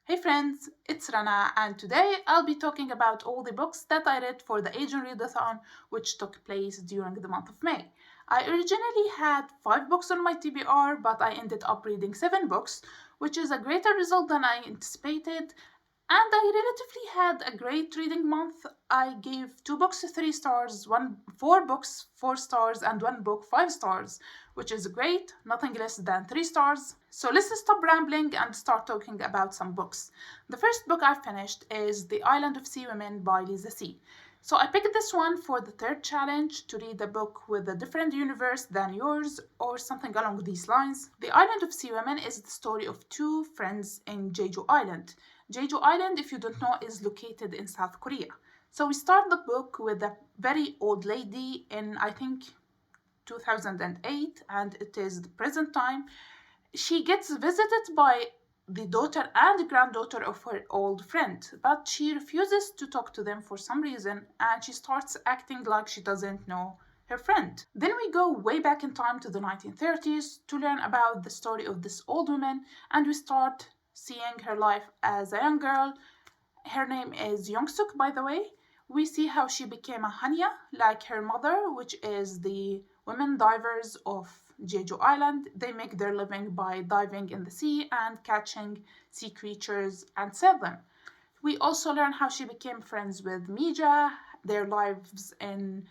Hey friends, it's Rana, and today I'll be talking about all the books that I read for the Asian Readathon, which took place during the month of May. I originally had 5 books on my TBR, but I ended up reading 7 books, which is a greater result than I anticipated. And I relatively had a great reading month. I gave 2 books 3 stars, 4 books 4 stars, and 1 book 5 stars, which is great, nothing less than 3 stars. So let's stop rambling and start talking about some books. The first book I finished is The Island of Sea Women by Lisa C. So I picked this one for the third challenge, to read a book with a different universe than yours or something along these lines. The Island of Sea Women is the story of 2 friends in Jeju Island. Jeju Island, if you don't know, is located in South Korea. So we start the book with a very old lady in, I think, 2008, and it is the present time. She gets visited by the daughter and granddaughter of her old friend, but she refuses to talk to them for some reason, and she starts acting like she doesn't know her friend. Then we go way back in time to the 1930s to learn about the story of this old woman, and we start seeing her life as a young girl. Her name is Young-suk, by the way. We see how she became a hanya, like her mother, which is the women divers of Jeju Island. They make their living by diving in the sea and catching sea creatures and sell them. We also learn how she became friends with Mija, their lives in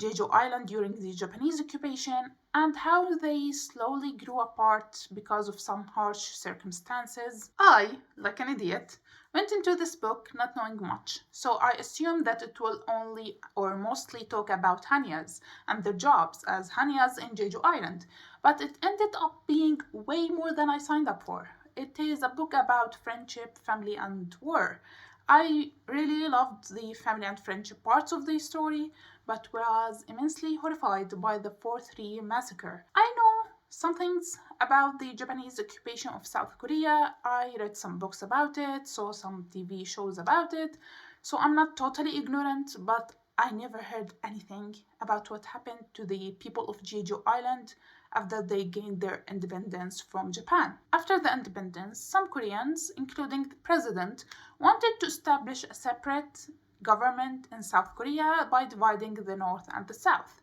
Jeju Island during the Japanese occupation, and how they slowly grew apart because of some harsh circumstances. I, like an idiot, went into this book not knowing much, so I assumed that it will only or mostly talk about Hanyas and their jobs as Hanyas in Jeju Island, but it ended up being way more than I signed up for. It is a book about friendship, family, and war. I really loved the family and friendship parts of the story, but was immensely horrified by the 4-3 massacre. I know some things about the Japanese occupation of South Korea. I read some books about it, saw some TV shows about it, so I'm not totally ignorant, but I never heard anything about what happened to the people of Jeju Island after they gained their independence from Japan. After the independence, some Koreans, including the president, wanted to establish a separate government in South Korea by dividing the North and the South.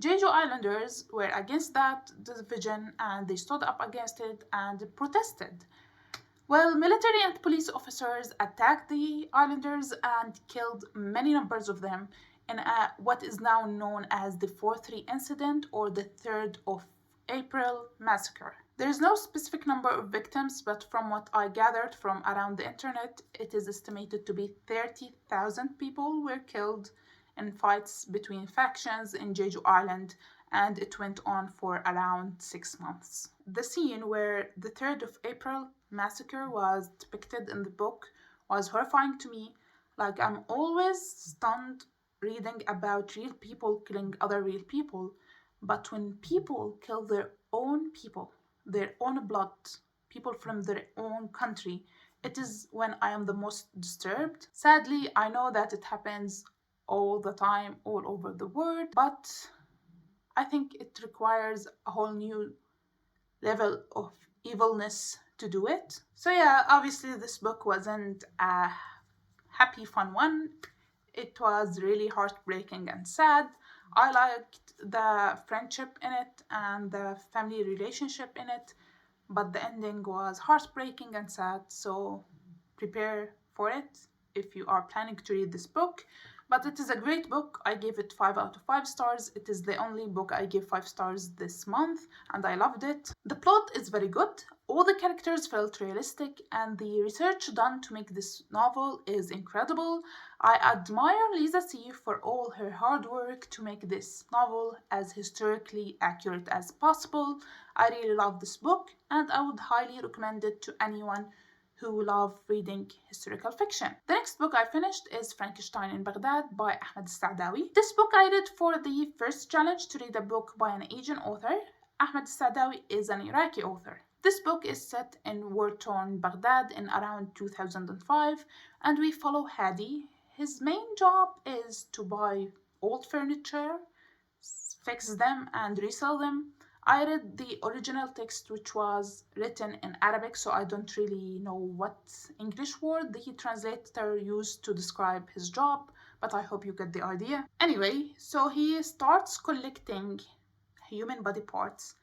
Jeju Islanders were against that division, and they stood up against it and protested. Well, military and police officers attacked the islanders and killed many numbers of them in what is now known as the 4-3 incident or the 3rd of April massacre. There is no specific number of victims, but from what I gathered from around the internet, it is estimated to be 30,000 people were killed in fights between factions in Jeju Island, and it went on for around 6 months. The scene where the 3rd of April massacre was depicted in the book was horrifying to me. Like, I'm always stunned reading about real people killing other real people, but when people kill their own people, their own blood, people from their own country, it is when I am the most disturbed. Sadly, I know that it happens all the time, all over the world, but I think it requires a whole new level of evilness to do it. So yeah, obviously this book wasn't a happy, fun one. It was really heartbreaking and sad. I liked the friendship in it and the family relationship in it, but the ending was heartbreaking and sad, so prepare for it if you are planning to read this book. But it is a great book. I gave it 5 out of 5 stars. It is the only book I gave 5 stars this month, and I loved it. The plot is very good. All the characters felt realistic, and the research done to make this novel is incredible. I admire Lisa C for all her hard work to make this novel as historically accurate as possible. I really love this book, and I would highly recommend it to anyone who love reading historical fiction. The next book I finished is Frankenstein in Baghdad by Ahmed Sadawi. This book I read for the first challenge to read a book by an Asian author. Ahmed Sadawi is an Iraqi author. This book is set in war-torn Baghdad in around 2005, and we follow Hadi. His main job is to buy old furniture, fix them and resell them. I read the original text, which was written in Arabic, so I don't really know what English word the translator used to describe his job, but I hope you get the idea. Anyway, so he starts collecting human body parts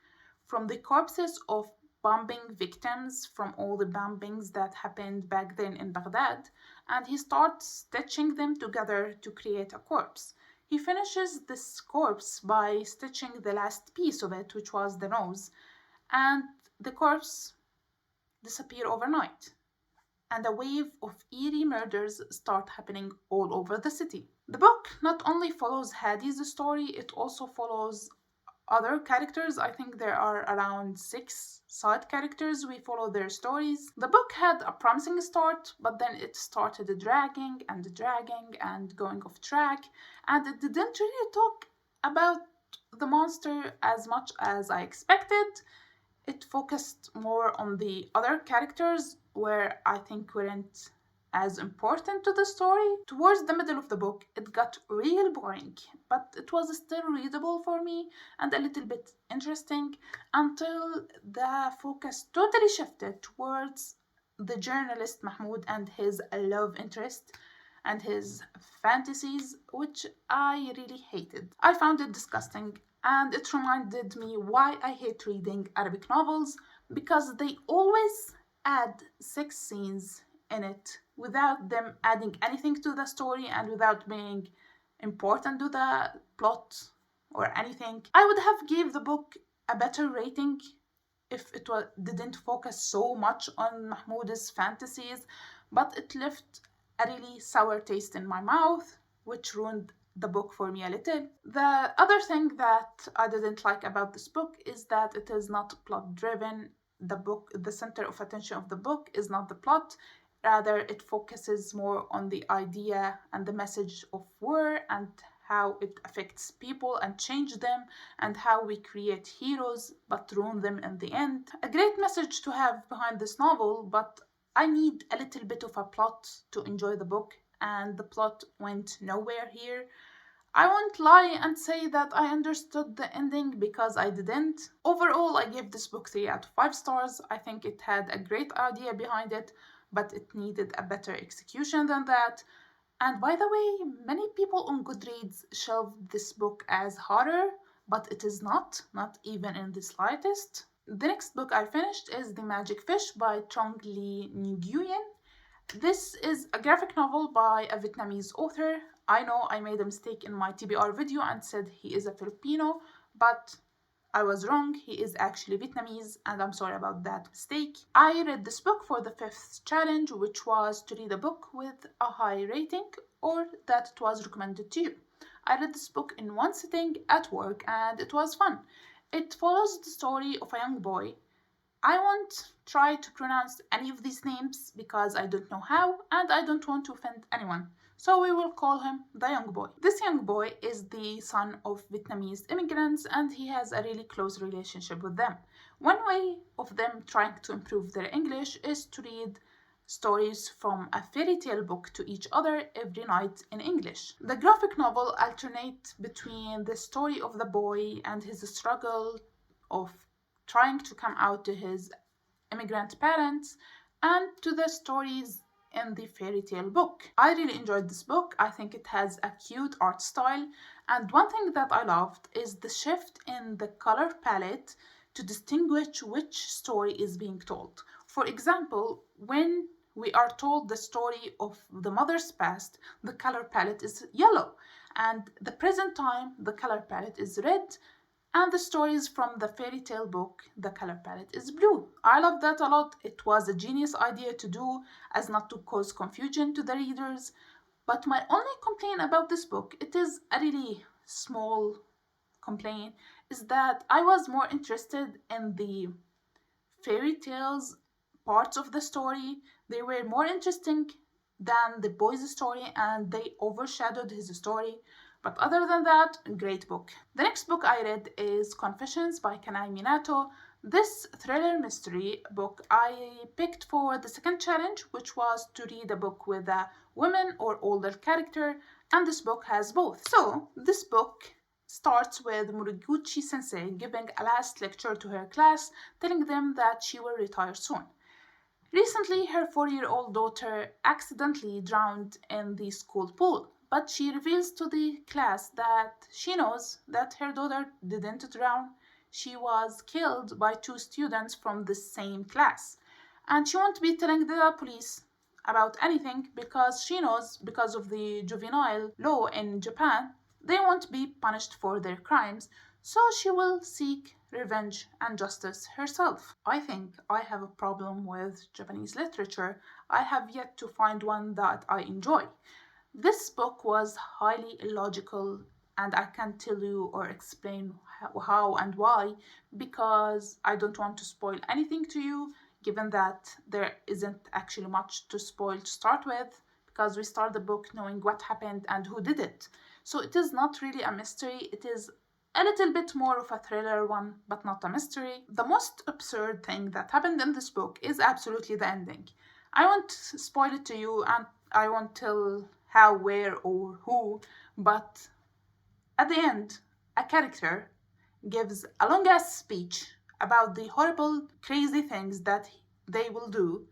from the corpses of bombing victims from all the bombings that happened back then in Baghdad, and he starts stitching them together to create a corpse. He finishes this corpse by stitching the last piece of it, which was the nose, and the corpse disappears overnight. And a wave of eerie murders start happening all over the city. The book not only follows Hadi's story, it also follows other characters. I think there are around 6 side characters. We follow their stories. The book had a promising start, but then it started dragging and going off track, and it didn't really talk about the monster as much as I expected. It focused more on the other characters, where I think weren't as important to the story. Towards the middle of the book, it got real boring, but it was still readable for me and a little bit interesting until the focus totally shifted towards the journalist Mahmoud and his love interest and his fantasies, which I really hated. I found it disgusting, and it reminded me why I hate reading Arabic novels, because they always add sex scenes in it without them adding anything to the story and without being important to the plot or anything. I would have gave the book a better rating if it didn't focus so much on Mahmoud's fantasies, but it left a really sour taste in my mouth, which ruined the book for me a little. The other thing that I didn't like about this book is that it is not plot driven. The center of attention of the book is not the plot. Rather, it focuses more on the idea and the message of war and how it affects people and change them, and how we create heroes but ruin them in the end. A great message to have behind this novel, but I need a little bit of a plot to enjoy the book, and the plot went nowhere here. I won't lie and say that I understood the ending, because I didn't. Overall, I gave this book 3 out of 5 stars. I think it had a great idea behind it, but it needed a better execution than that. And by the way, many people on Goodreads shelved this book as horror, but it is not even in the slightest. The next book I finished is The Magic Fish by Trong Lee Nguyen. This is a graphic novel by a Vietnamese author. I know I made a mistake in my TBR video and said he is a Filipino, but I was wrong. He is actually Vietnamese, and I'm sorry about that mistake. I read this book for the 5th challenge, which was to read a book with a high rating or that it was recommended to you. I read this book in one sitting at work, and it was fun. It follows the story of a young boy. I won't try to pronounce any of these names because I don't know how, and I don't want to offend anyone. So we will call him the young boy. This young boy is the son of Vietnamese immigrants, and he has a really close relationship with them. One way of them trying to improve their English is to read stories from a fairy tale book to each other every night in English. The graphic novel alternates between the story of the boy and his struggle of trying to come out to his immigrant parents and to the stories in the fairy tale book. I really enjoyed this book. I think it has a cute art style, and one thing that I loved is the shift in the color palette to distinguish which story is being told. For example, when we are told the story of the mother's past, the color palette is yellow, and the present time, the color palette is red, and the stories from the fairy tale book, the color palette is blue. I love that a lot. It was a genius idea to do as not to cause confusion to the readers. But my only complaint about this book, it is a really small complaint, is that I was more interested in the fairy tales parts of the story. They were more interesting than the boy's story, and they overshadowed his story. But other than that, great book. The next book I read is Confessions by Kanai Minato. This thriller mystery book I picked for the 2nd challenge, which was to read a book with a woman or older character, and this book has both. So this book starts with Moriguchi sensei giving a last lecture to her class, telling them that she will retire soon. Recently, her 4-year-old daughter accidentally drowned in the school pool, but she reveals to the class that she knows that her daughter didn't drown. She was killed by 2 students from the same class, and she won't be telling the police about anything because she knows, because of the juvenile law in Japan, they won't be punished for their crimes, so she will seek revenge and justice herself. I think I have a problem with Japanese literature. I have yet to find one that I enjoy. This book was highly illogical, and I can't tell you or explain how and why because I don't want to spoil anything to you, given that there isn't actually much to spoil to start with, because we start the book knowing what happened and who did it. So it is not really a mystery, it is a little bit more of a thriller one, but not a mystery. The most absurd thing that happened in this book is absolutely the ending. I won't spoil it to you and I won't tell how, where, or who, but at the end, a character gives a long ass speech about the horrible, crazy things that they will do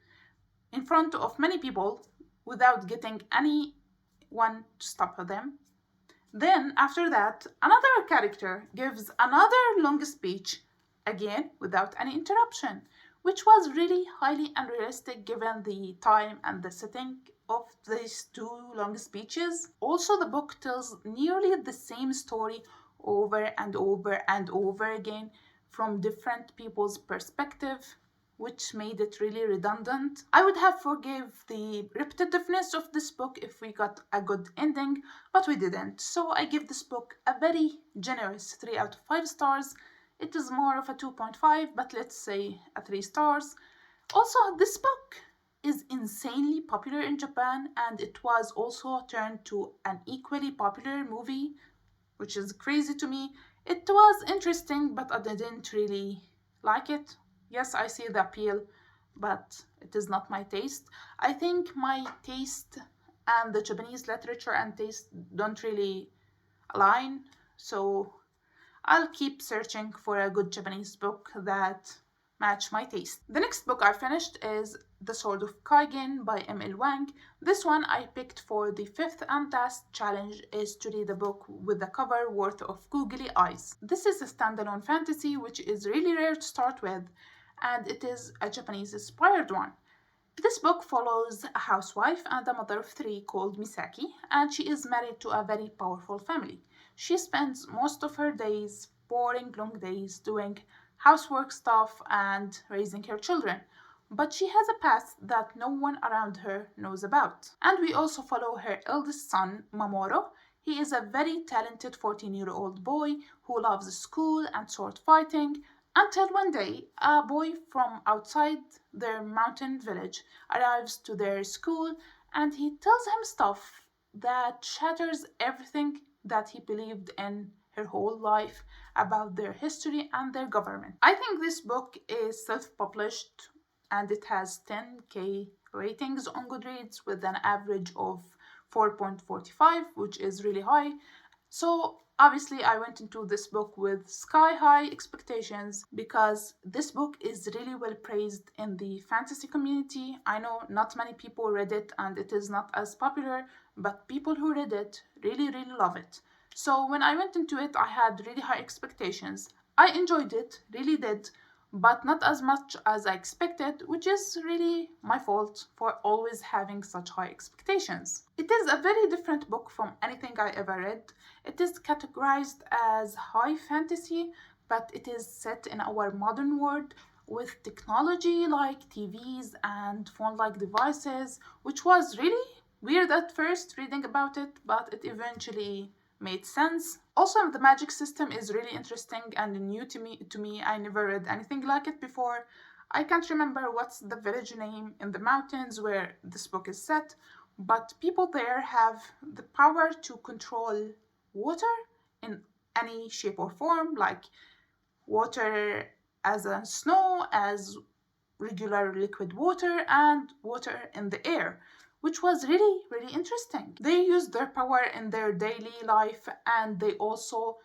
in front of many people without getting anyone to stop them. Then, after that, another character gives another long speech, again without any interruption, which was really highly unrealistic given the time and the setting of these 2 long speeches. Also, the book tells nearly the same story over and over and over again from different people's perspective, which made it really redundant. I would have forgive the repetitiveness of this book if we got a good ending, but we didn't. So I give this book a very generous 3 out of 5 stars. It is more of a 2.5, but let's say a 3 stars. Also, this book is insanely popular in Japan, and it was also turned to an equally popular movie, which is crazy to me. It was interesting, but I didn't really like it. Yes, I see the appeal, but it is not my taste. I think my taste and the Japanese literature and taste don't really align, so I'll keep searching for a good Japanese book that match my taste. The next book I finished is The Sword of Kaigen by M.L. Wang. This one I picked for the 5th and last challenge is to read a book with a cover worth of googly eyes. This is a standalone fantasy which is really rare to start with, and it is a Japanese inspired one. This book follows a housewife and a mother of 3 called Misaki, and she is married to a very powerful family. She spends most of her days, boring long days, doing housework stuff and raising her children. But she has a past that no one around her knows about. And we also follow her eldest son, Mamoru. He is a very talented 14-year-old boy who loves school and sword fighting, until one day a boy from outside their mountain village arrives to their school and he tells him stuff that shatters everything that he believed in her whole life about their history and their government. I think this book is self-published and it has 10k ratings on Goodreads with an average of 4.45, which is really high. So obviously I went into this book with sky-high expectations because this book is really well praised in the fantasy community. I know not many people read it and it is not as popular, but people who read it really love it. So when I went into it, I had really high expectations. I enjoyed it, really did, but not as much as I expected, which is really my fault for always having such high expectations. It is a very different book from anything I ever read. It is categorized as high fantasy, but it is set in our modern world with technology like TVs and phone-like devices, which was really weird at first reading about it, but it eventually made sense. Also, the magic system is really interesting and new to me. I never read anything like it before. I can't remember what's the village name in the mountains where this book is set, but people there have the power to control water in any shape or form, like water as a snow, as regular liquid water, and water in the air, which was really interesting. They use their power in their daily life and they also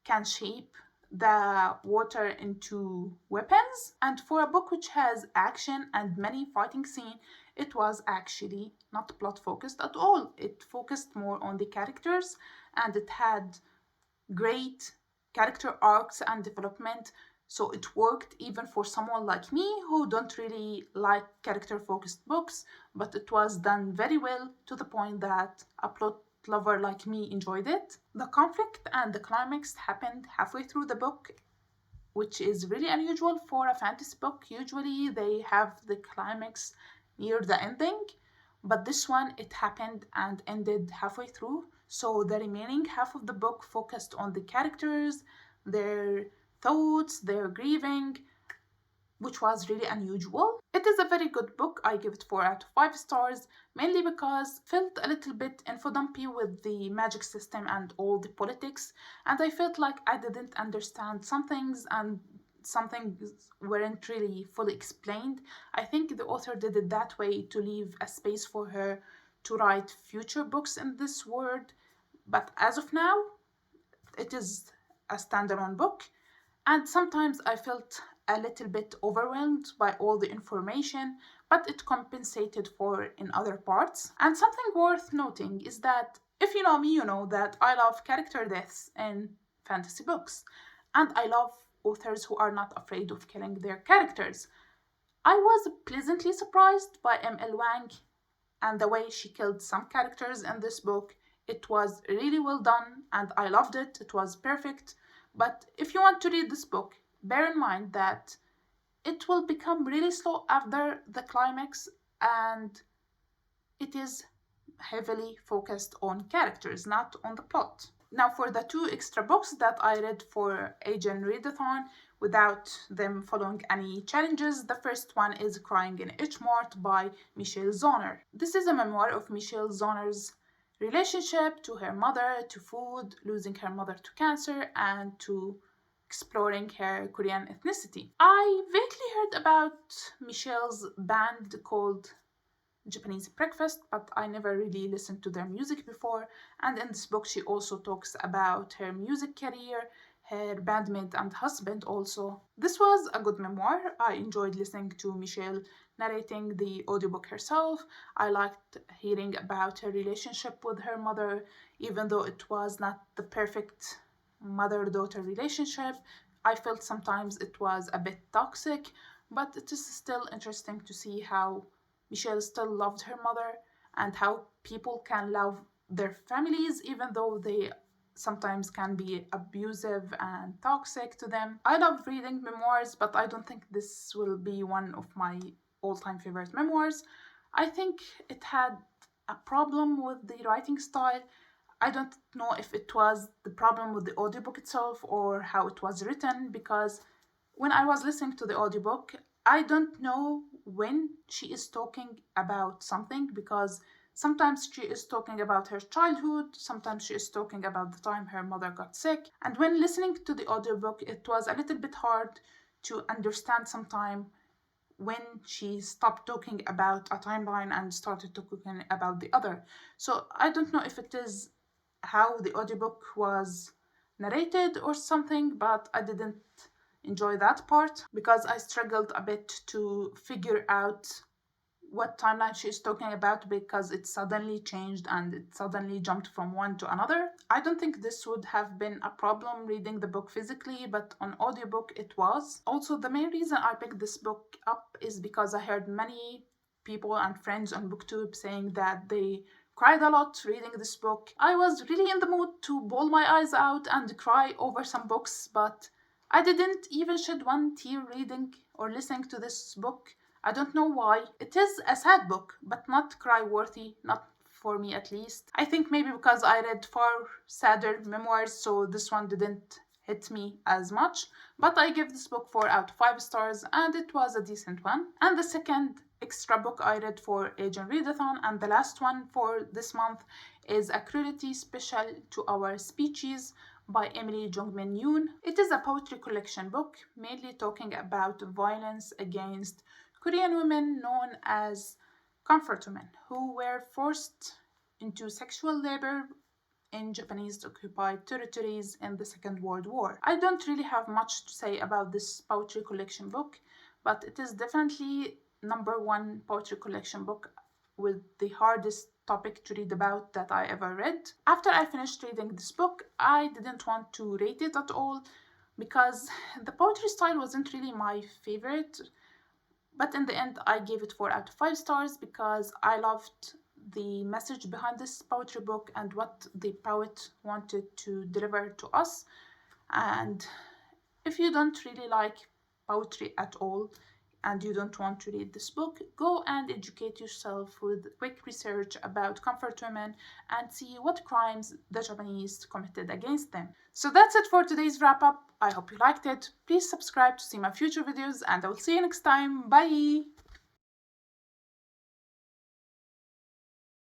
can shape the water into weapons. And for a book which has action and many fighting scenes, it was actually not plot focused at all. It focused more on the characters, and it had great character arcs and development. So it worked even for someone like me who don't really like character focused books, but it was done very well to the point that a plot lover like me enjoyed it. The conflict and the climax happened halfway through the book, which is really unusual for a fantasy book. Usually they have the climax near the ending, but this one it happened and ended halfway through. So the remaining half of the book focused on the characters, their thoughts, their grieving, which was really unusual. It is a very good book. I give it 4 out of 5 stars, mainly because it felt a little bit infodumpy with the magic system and all the politics, and I felt like I didn't understand some things and some things weren't really fully explained. I think the author did it that way to leave a space for her to write future books in this world, but as of now, it is a standalone book, and sometimes I felt a little bit overwhelmed by all the information, but it compensated for in other parts. And something worth noting is that if you know me, you know that I love character deaths in fantasy books, and I love authors who are not afraid of killing their characters. I was pleasantly surprised by M.L. Wang and the way she killed some characters in this book. It was really well done and I loved it. It was perfect. But if you want to read this book, bear in mind that it will become really slow after the climax, and it is heavily focused on characters, not on the plot. Now, for the 2 extra books that I read for Agent Readathon without them following any challenges, the first one is Crying in H Mart by Michelle Zauner. This is a memoir of Michelle Zauner's relationship to her mother, to food, losing her mother to cancer, and to exploring her Korean ethnicity. I vaguely heard about Michelle's band called Japanese Breakfast, but I never really listened to their music before. And in this book, she also talks about her music career, her bandmate and husband also. This was a good memoir. I enjoyed listening to Michelle narrating the audiobook herself. I liked hearing about her relationship with her mother, even though it was not the perfect mother-daughter relationship. I felt sometimes it was a bit toxic, but it is still interesting to see how Michelle still loved her mother and how people can love their families even though they sometimes can be abusive and toxic to them. I love reading memoirs, but I don't think this will be one of my all-time favorite memoirs. I think it had a problem with the writing style. I don't know if it was the problem with the audiobook itself or how it was written, because when I was listening to the audiobook, I don't know when she is talking about something, because sometimes she is talking about her childhood, sometimes she is talking about the time her mother got sick. And when listening to the audiobook, it was a little bit hard to understand sometime when she stopped talking about a timeline and started talking about the other. So I don't know if it is how the audiobook was narrated or something, but I didn't enjoy that part because I struggled a bit to figure out what timeline she is talking about, because it suddenly changed and it suddenly jumped from one to another. I don't think this would have been a problem reading the book physically, but on audiobook it was. Also, the main reason I picked this book up is because I heard many people and friends on booktube saying that they cried a lot reading this book. I was really in the mood to bawl my eyes out and cry over some books, but I didn't even shed one tear reading or listening to this book. I don't know why. It is a sad book, but not cry-worthy, not for me at least. I think maybe because I read far sadder memoirs, so this one didn't hit me as much. But I give this book 4 out of 5 stars, and it was a decent one. And the second extra book I read for Agent Readathon, and the last one for this month, is A Cruelty Special to Our Species by Emily Jungmin Yoon. It is a poetry collection book, mainly talking about violence against Korean women known as comfort women, who were forced into sexual labor in Japanese-occupied territories in the Second World War. I don't really have much to say about this poetry collection book, but it is definitely #1 poetry collection book with the hardest topic to read about that I ever read. After I finished reading this book, I didn't want to rate it at all because the poetry style wasn't really my favorite. But in the end, I gave it 4 out of 5 stars because I loved the message behind this poetry book and what the poet wanted to deliver to us. And if you don't really like poetry at all and you don't want to read this book, go and educate yourself with quick research about comfort women and see what crimes the Japanese committed against them. So that's it for today's wrap up. I hope you liked it. Please subscribe to see my future videos and I will see you next time. Bye!